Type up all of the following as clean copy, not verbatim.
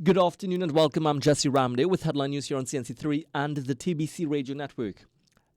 Good afternoon and welcome. I'm Jesse Ramde with headline news here on CNC3 and the TBC Radio Network.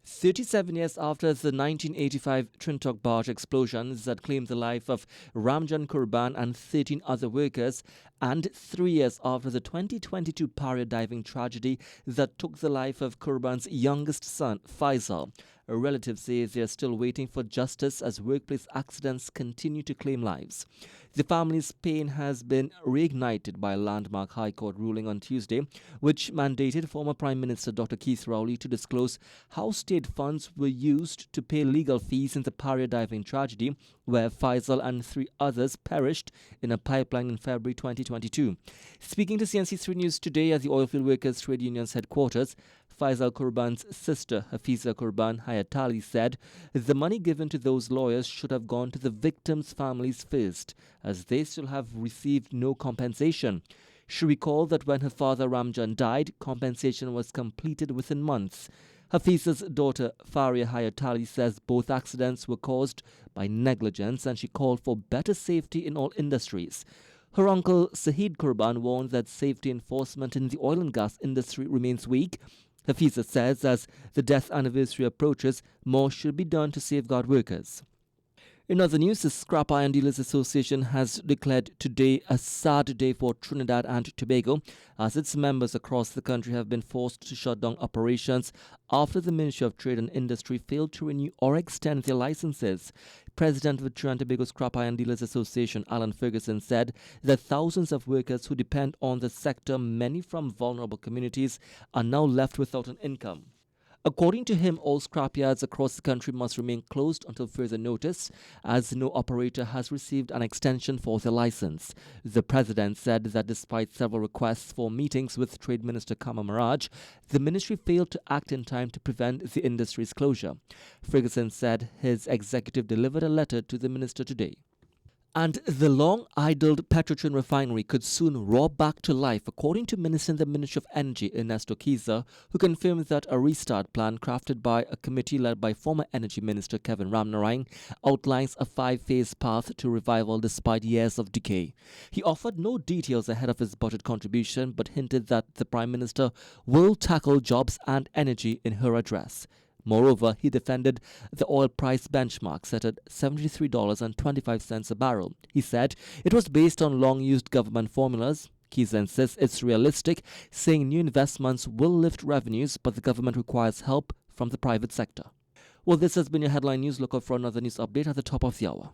37 years after the 1985 Trintok barge explosions that claimed the life of Ramjan Kurban and 13 other workers, and 3 years after the 2022 Paria diving tragedy that took the life of Kurban's youngest son, Faisal, relatives say they are still waiting for justice as workplace accidents continue to claim lives. The family's pain has been reignited by a landmark High Court ruling on Tuesday, which mandated former Prime Minister Dr. Keith Rowley to disclose how state funds were used to pay legal fees in the Paria diving tragedy, where Faisal and 3 others perished in a pipeline in February 2022. Speaking to CNC3 News today at the Oilfield Workers Trade Union's headquarters, Faisal Kurban's sister, Hafiza Kurban Hayatali, said the money given to those lawyers should have gone to the victims' families first, as they still have received no compensation. She recalled that when her father Ramjan died, compensation was completed within months. Hafiza's daughter Faria Hayatali says both accidents were caused by negligence, and she called for better safety in all industries. Her uncle Sahid Kurban warned that safety enforcement in the oil and gas industry remains weak. Hafiza says as the death anniversary approaches, more should be done to safeguard workers. In other news, the Scrap Iron Dealers Association has declared today a sad day for Trinidad and Tobago, as its members across the country have been forced to shut down operations after the Ministry of Trade and Industry failed to renew or extend their licenses. President of the Trinidad and Tobago Scrap Iron Dealers Association, Alan Ferguson, said that thousands of workers who depend on the sector, many from vulnerable communities, are now left without an income. According to him, all scrapyards across the country must remain closed until further notice, as no operator has received an extension for their license. The president said that despite several requests for meetings with Trade Minister Kama Maraj, the ministry failed to act in time to prevent the industry's closure. Ferguson said his executive delivered a letter to the minister today. And the long-idled Petrotrin refinery could soon roar back to life, according to Minister in the Ministry of Energy, Ernesto Kiza, who confirmed that a restart plan crafted by a committee led by former Energy Minister Kevin Ramnarine outlines a 5-phase path to revival despite years of decay. He offered no details ahead of his budget contribution, but hinted that the Prime Minister will tackle jobs and energy in her address. Moreover, he defended the oil price benchmark set at $73.25 a barrel. He said it was based on long-used government formulas. Keys insists it's realistic, saying new investments will lift revenues, but the government requires help from the private sector. Well, this has been your headline news. Look out for another news update at the top of the hour.